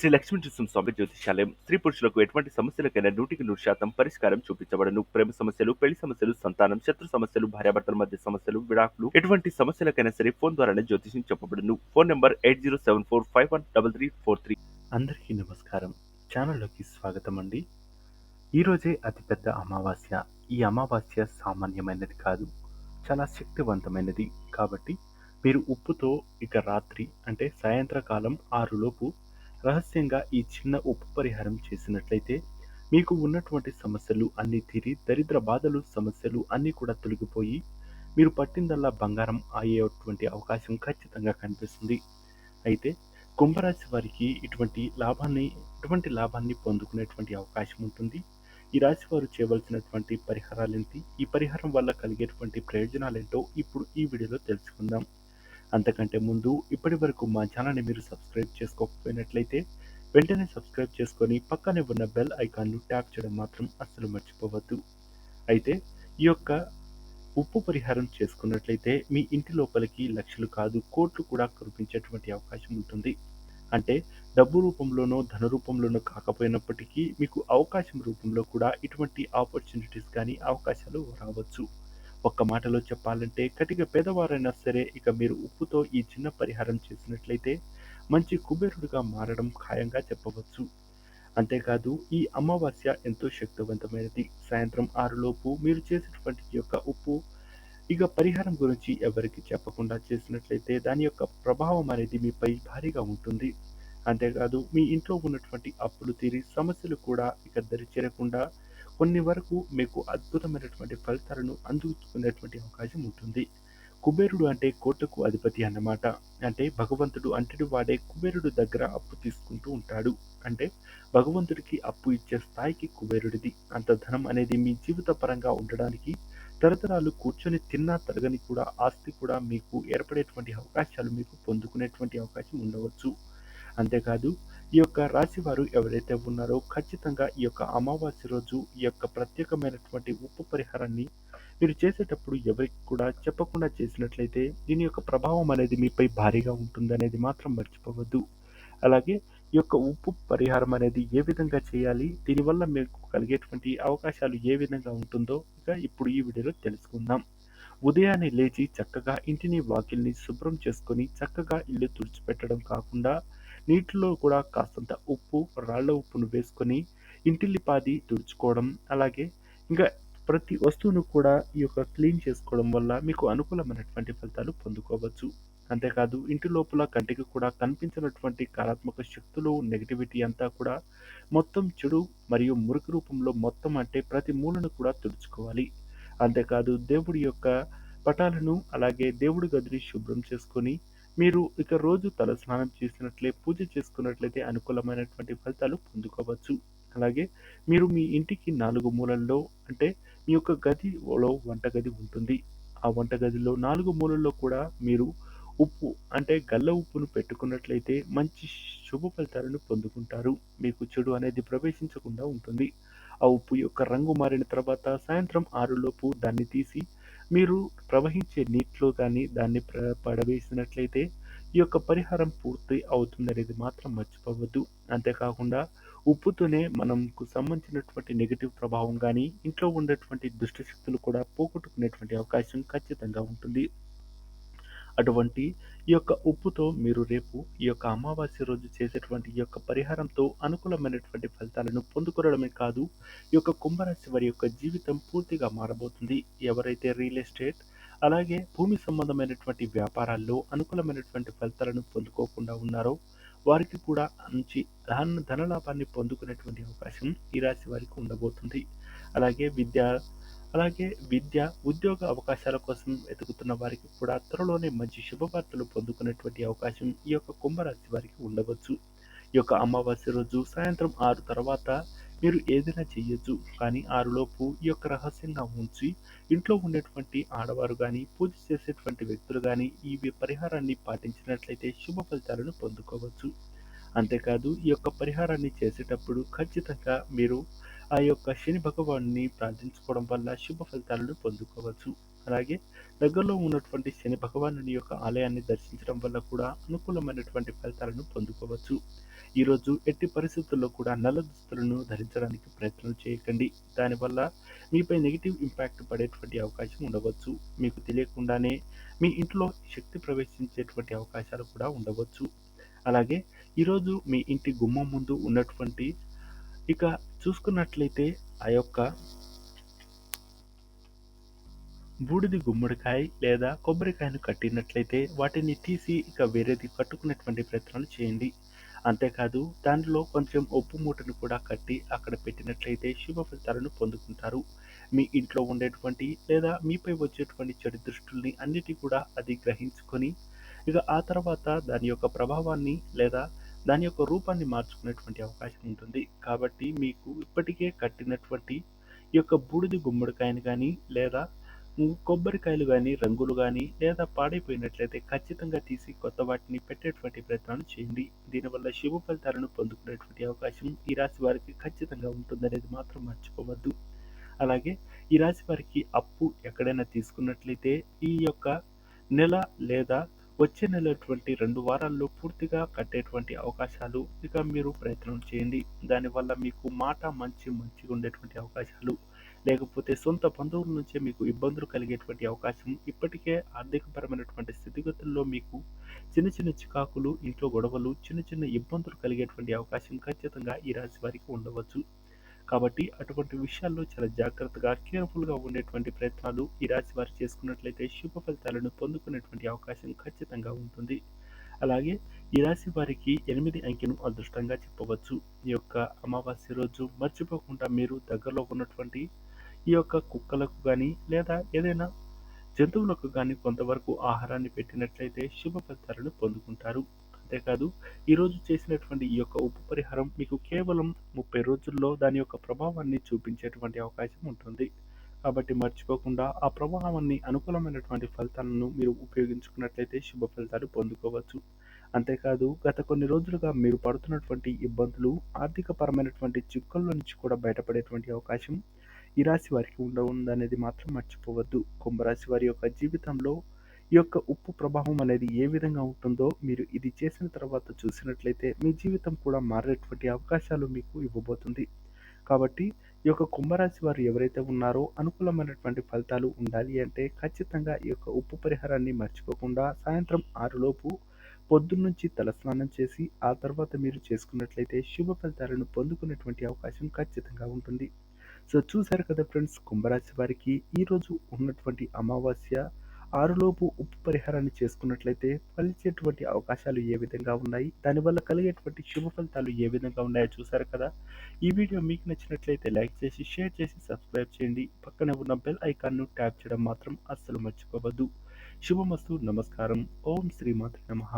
శ్రీ లక్ష్మీ నృసింహస్వామి జ్యోతిషాలయం స్త్రీ పురుషులకు ఎటువంటి సమస్యలకైనా 100% పరిష్కారం చూపించబడను. ప్రేమ సమస్యలు, పెళ్లి సమస్యలు, సంతానం, శత్రు సమస్యలు, భార్యాభర్తల మధ్య సమస్యలు, విడాకులు, ఎటువంటి సమస్యలకైనా సరే ఫోన్ ద్వారానే జ్యోతిషం చెప్పబడును. Phone number 8074513343. అందరికీ నమస్కారం. ఛానల్లోకి స్వాగతం అండి. ఈరోజే అతిపెద్ద అమావాస్య. ఈ అమావాస్య సామాన్యమైనది కాదు, చాలా శక్తివంతమైనది. కాబట్టి మీరు ఉప్పుతో ఇక రాత్రి అంటే సాయంత్రకాలం 6 లోపు రహస్యంగా ఈ చిన్న ఉప్పు పరిహారం చేసినట్లయితే మీకు ఉన్నటువంటి సమస్యలు అన్నీ తీరి దరిద్ర బాధలు సమస్యలు అన్నీ కూడా తొలగిపోయి మీరు పట్టిందల్లా బంగారం అయ్యేటువంటి అవకాశం ఖచ్చితంగా కనిపిస్తుంది. అయితే కుంభరాశి వారికి ఇటువంటి లాభాన్ని పొందుకునేటువంటి అవకాశం ఉంటుంది. ఈ రాశి వారు చేయవలసినటువంటి పరిహారాలేంటి, ఈ పరిహారం వల్ల కలిగేటువంటి ప్రయోజనాలేంటో ఇప్పుడు ఈ వీడియోలో తెలుసుకుందాం. అంతకంటే ముందు ఇప్పటి వరకు మా ఛానల్ని మీరు సబ్స్క్రైబ్ చేసుకోకపోయినట్లయితే వెంటనే సబ్స్క్రైబ్ చేసుకొని పక్కనే ఉన్న బెల్ ఐకాన్ను ట్యాప్ చేయడం మాత్రం అస్సలు మర్చిపోవద్దు. అయితే ఈ యొక్క ఉప్పు పరిహారం చేసుకున్నట్లయితే మీ ఇంటి లోపలికి లక్షలు కాదు కోట్లు కూడా కురిపించేటువంటి అవకాశం ఉంటుంది. అంటే డబ్బు రూపంలోనో ధన రూపంలోనో కాకపోయినప్పటికీ మీకు అవకాశం రూపంలో కూడా ఇటువంటి ఆపర్చునిటీస్ కానీ అవకాశాలు రావచ్చు. ఒక్క మాటలో చెప్పాలంటే కటిక పేదవారైనా సరే ఇక మీరు ఉప్పుతో ఈ చిన్న పరిహారం చేసినట్లయితే మంచి కుబేరుడిగా మారడం ఖాయంగా చెప్పవచ్చు. అంతేకాదు ఈ అమావాస్య ఎంతో శక్తివంతమైనది. సాయంత్రం 6 లోపు మీరు చేసేటువంటి ఈ యొక్క ఉప్పు ఇక పరిహారం గురించి ఎవరికి చెప్పకుండా చేసినట్లయితే దాని యొక్క ప్రభావం అనేది మీపై భారీగా ఉంటుంది. అంతేకాదు మీ ఇంట్లో ఉన్నటువంటి అప్పులు తీరి సమస్యలు కూడా ఇక దరిచేరకుండా కొన్ని వరకు మీకు అద్భుతమైనటువంటి ఫలితాలను అందుకునేటువంటి అవకాశం ఉంటుంది. కుబేరుడు అంటే కోటకు అధిపతి అన్నమాట. అంటే భగవంతుడు అంటడి వాడే కుబేరుడు దగ్గర అప్పు తీసుకుంటూ ఉంటాడు. అంటే భగవంతుడికి అప్పు ఇచ్చే స్థాయికి కుబేరుడిది. అంత ధనం అనేది మీ జీవిత పరంగా ఉండడానికి తరతరాలు కూర్చొని తిన్నా తరగని కూడా ఆస్తి కూడా మీకు ఏర్పడేటువంటి అవకాశాలు మీకు పొందుకునేటువంటి అవకాశం ఉండవచ్చు. అంతేకాదు ఈ యొక్క రాశి వారు ఎవరైతే ఉన్నారో ఖచ్చితంగా ఈ యొక్క అమావాస్య రోజు ఈ యొక్క ప్రత్యేకమైనటువంటి ఉప్పు పరిహారాన్ని మీరు చేసేటప్పుడు ఎవరికి కూడా చెప్పకుండా చేసినట్లయితే దీని యొక్క ప్రభావం అనేది మీపై భారీగా ఉంటుందనేది మాత్రం మర్చిపోవద్దు. అలాగే ఈ యొక్క ఉప్పు పరిహారం అనేది ఏ విధంగా చేయాలి, దీనివల్ల మీకు కలిగేటువంటి అవకాశాలు ఏ విధంగా ఉంటుందో ఇక ఇప్పుడు ఈ వీడియోలో తెలుసుకుందాం. ఉదయాన్నే లేచి చక్కగా ఇంటిని వాకిల్ని శుభ్రం చేసుకొని చక్కగా ఇల్లు తుడిచిపెట్టడం కాకుండా నీటిలో కూడా కాస్తంత ఉప్పు, రాళ్ళ ఉప్పును వేసుకొని ఇంటిల్లిపాది తుడుచుకోవడం, అలాగే ఇంకా ప్రతి వస్తువును కూడా ఈ యొక్క క్లీన్ చేసుకోవడం వల్ల మీకు అనుకూలమైనటువంటి ఫలితాలు పొందుకోవచ్చు. అంతేకాదు ఇంటి లోపల కంటికి కూడా కనిపించినటువంటి కారాత్మక శక్తులు నెగిటివిటీ అంతా కూడా మొత్తం చెడు మరియు మురికి రూపంలో మొత్తం అంటే ప్రతి మూలను కూడా తుడుచుకోవాలి. అంతేకాదు దేవుడి యొక్క పటాలను అలాగే దేవుడి గదిని శుభ్రం చేసుకొని మీరు ఇక రోజు తలస్నానం చేసినట్లే పూజ చేసుకున్నట్లయితే అనుకూలమైనటువంటి ఫలితాలు పొందుకోవచ్చు. అలాగే మీరు మీ ఇంటికి 4 మూలల్లో అంటే మీ యొక్క గదిలో వంటగది ఉంటుంది. ఆ వంటగదిలో 4 మూలల్లో కూడా మీరు ఉప్పు అంటే గల్ల ఉప్పును పెట్టుకున్నట్లయితే మంచి శుభ ఫలితాలను పొందుకుంటారు. మీకు చెడు అనేది ప్రవేశించకుండా ఉంటుంది. ఆ ఉప్పు యొక్క రంగు మారిన తర్వాత సాయంత్రం 6 లోపు దాన్ని తీసి మీరు ప్రవహించే నీటిలో కానీ దాన్ని పడవేసినట్లయితే ఈ యొక్క పరిహారం పూర్తి అవుతుందనేది మాత్రం మర్చిపోవద్దు. అంతేకాకుండా ఉప్పుతోనే మనకు సంబంధించినటువంటి నెగటివ్ ప్రభావం కానీ ఇంట్లో ఉండేటువంటి దుష్ట శక్తులు కూడా పోగొట్టుకునేటువంటి అవకాశం ఖచ్చితంగా ఉంటుంది. అటువంటి ఈ యొక్క ఉప్పుతో మీరు రేపు ఈ యొక్క అమావాస్య రోజు చేసేటువంటి ఈ యొక్క పరిహారంతో అనుకూలమైనటువంటి ఫలితాలను పొందుకోవడమే కాదు, ఈ యొక్క కుంభరాశి వారి యొక్క జీవితం పూర్తిగా మారబోతుంది. ఎవరైతే రియల్ ఎస్టేట్ అలాగే భూమి సంబంధమైనటువంటి వ్యాపారాల్లో అనుకూలమైనటువంటి ఫలితాలను పొందుకోకుండా ఉన్నారో వారికి కూడా మంచి ధనలాభాన్ని పొందుకునేటువంటి అవకాశం ఈ రాశి వారికి ఉండబోతుంది. అలాగే విద్య, ఉద్యోగ అవకాశాల కోసం వెతుకుతున్న వారికి కూడా త్వరలోనే మంచి శుభవార్తలు పొందుకునేటువంటి అవకాశం ఈ యొక్క కుంభరాశి వారికి ఉండవచ్చు. ఈ యొక్క అమావాస్య రోజు సాయంత్రం 6 తర్వాత మీరు ఏదైనా చేయొచ్చు. కానీ 6 లోపు ఈ యొక్క రహస్యంగా ఉంచి ఇంట్లో ఉండేటువంటి ఆడవారు కానీ పూజ చేసేటువంటి వ్యక్తులు కానీ ఈ పరిహారాన్ని పాటించినట్లయితే శుభ ఫలితాలను పొందుకోవచ్చు. అంతేకాదు ఈ యొక్క పరిహారాన్ని చేసేటప్పుడు ఖచ్చితంగా మీరు ఆ యొక్క శని భగవాన్ని ప్రార్థించుకోవడం వల్ల శుభ ఫలితాలను పొందుకోవచ్చు. అలాగే దగ్గరలో ఉన్నటువంటి శని భగవానుని యొక్క ఆలయాన్ని దర్శించడం వల్ల కూడా అనుకూలమైనటువంటి ఫలితాలను పొందుకోవచ్చు. ఈరోజు ఎట్టి పరిస్థితుల్లో కూడా నల్ల దుస్తులను ధరించడానికి ప్రయత్నం చేయకండి. దానివల్ల మీపై నెగెటివ్ ఇంపాక్ట్ పడేటువంటి అవకాశం ఉండవచ్చు. మీకు తెలియకుండానే మీ ఇంట్లో శక్తి ప్రవేశించేటువంటి అవకాశాలు కూడా ఉండవచ్చు. అలాగే ఈరోజు మీ ఇంటి గుమ్మం ముందు ఉన్నటువంటి ఇక చూసుకున్నట్లయితే ఆ యొక్క బూడిది గుమ్మడికాయ లేదా కొబ్బరికాయను కట్టినట్లయితే వాటిని తీసి ఇక వేరేది కట్టుకునేటువంటి ప్రయత్నాలు చేయండి. అంతేకాదు దానిలో కొంచెం ఉప్పు మూటను కూడా కట్టి అక్కడ పెట్టినట్లయితే శుభ ఫలితాలను పొందుకుంటారు. మీ ఇంట్లో ఉండేటువంటి లేదా మీపై వచ్చేటువంటి చెడు దృష్టుల్ని అన్నిటి కూడా అది గ్రహించుకొని ఇక ఆ తర్వాత దాని యొక్క ప్రభావాన్ని లేదా దాని యొక్క రూపాన్ని మార్చుకునేటువంటి అవకాశం ఉంటుంది. కాబట్టి మీకు ఇప్పటికే కట్టినటువంటి ఈ యొక్క బూడిద గుమ్మడికాయను కానీ లేదా కొబ్బరికాయలు గానీ, రంగులు గానీ లేదా పాడైపోయినట్లయితే ఖచ్చితంగా తీసి కొత్త వాటిని పెట్టేటువంటి ప్రయత్నాలు చేయండి. దీనివల్ల శుభ ఫలితాలను పొందుకునేటువంటి అవకాశం ఈ రాశి వారికి ఖచ్చితంగా ఉంటుందనేది మాత్రం మర్చిపోవద్దు. అలాగే ఈ రాశి వారికి అప్పు ఎక్కడైనా తీసుకున్నట్లయితే ఈ యొక్క నెల లేదా వచ్చే నెలటువంటి 2 వారాల్లో పూర్తిగా కట్టేటువంటి అవకాశాలు ఇక మీరు ప్రయత్నం చేయండి. దానివల్ల మీకు మాట మంచిగా ఉండేటువంటి అవకాశాలు, లేకపోతే సొంత బంధువుల నుంచే మీకు ఇబ్బందులు కలిగేటువంటి అవకాశం, ఇప్పటికే ఆర్థికపరమైనటువంటి స్థితిగతుల్లో మీకు చిన్న చిన్న చికాకులు, ఇంట్లో గొడవలు, చిన్న చిన్న ఇబ్బందులు కలిగేటువంటి అవకాశం ఖచ్చితంగా ఈ రాశి వారికి ఉండవచ్చు. కాబట్టి అటువంటి విషయాల్లో చాలా జాగ్రత్తగా, కేర్‌ఫుల్‌గా ఉండేటువంటి ప్రయత్నాలు ఈ రాశి వారు చేసుకున్నట్లయితే శుభ ఫలితాలను పొందుకునేటువంటి అవకాశం ఖచ్చితంగా ఉంటుంది. అలాగే ఈ రాశి వారికి 8 అంకెను అదృష్టంగా చెప్పవచ్చు. ఈ యొక్క అమావాస్య రోజు మర్చిపోకుండా మీరు దగ్గరలో ఉన్నటువంటి ఈ యొక్క కుక్కలకు గానీ లేదా ఏదైనా జంతువులకు గానీ కొంతవరకు ఆహారాన్ని పెట్టినట్లయితే శుభ ఫలితాలను పొందుకుంటారు. అంతేకాదు ఈరోజు చేసినటువంటి ఈ యొక్క ఉప్పు పరిహారం మీకు కేవలం 30 రోజుల్లో దాని యొక్క ప్రభావాన్ని చూపించేటువంటి అవకాశం ఉంటుంది. కాబట్టి మర్చిపోకుండా ఆ ప్రభావాన్ని అనుకూలమైనటువంటి ఫలితాలను మీరు ఉపయోగించుకున్నట్లయితే శుభ ఫలితాలు పొందుకోవచ్చు. అంతేకాదు గత కొన్ని రోజులుగా మీరు పడుతున్నటువంటి ఇబ్బందులు, ఆర్థిక పరమైనటువంటి చిక్కుల నుంచి కూడా బయటపడేటువంటి అవకాశం ఈ రాశి వారికి ఉందనేది మాత్రం మర్చిపోవద్దు. కుంభరాశి వారి యొక్క జీవితంలో ఈ యొక్క ఉప్పు ప్రభావం అనేది ఏ విధంగా ఉంటుందో మీరు ఇది చేసిన తర్వాత చూసినట్లయితే మీ జీవితం కూడా మారేటువంటి అవకాశాలు మీకు ఇవ్వబోతుంది. కాబట్టి ఈ యొక్క కుంభరాశి వారు ఎవరైతే ఉన్నారో అనుకూలమైనటువంటి ఫలితాలు ఉండాలి అంటే ఖచ్చితంగా ఈ యొక్క ఉప్పు పరిహారాన్ని మర్చిపోకుండా సాయంత్రం 6 లోపు పొద్దున్నుంచి తలస్నానం చేసి ఆ తర్వాత మీరు చేసుకున్నట్లయితే శుభ ఫలితాలను పొందుకునేటువంటి అవకాశం ఖచ్చితంగా ఉంటుంది. సో చూసారు కదా ఫ్రెండ్స్, కుంభరాశి వారికి ఈరోజు ఉన్నటువంటి అమావాస్య 6 లోపు ఉప్పు పరిహారాన్ని చేసుకున్నట్లయితే ఫలించేటువంటి అవకాశాలు ఏ విధంగా ఉన్నాయి, దానివల్ల కలిగేటువంటి శుభ ఫలితాలు ఏ విధంగా ఉన్నాయో చూసారు కదా. ఈ వీడియో మీకు నచ్చినట్లయితే లైక్ చేసి, షేర్ చేసి, సబ్స్క్రైబ్ చేయండి. పక్కనే ఉన్న బెల్ ఐకాన్ను ట్యాప్ చేయడం మాత్రం అస్సలు మర్చిపోవద్దు. శుభమస్తు. నమస్కారం. ఓం శ్రీమాత్రే నమః.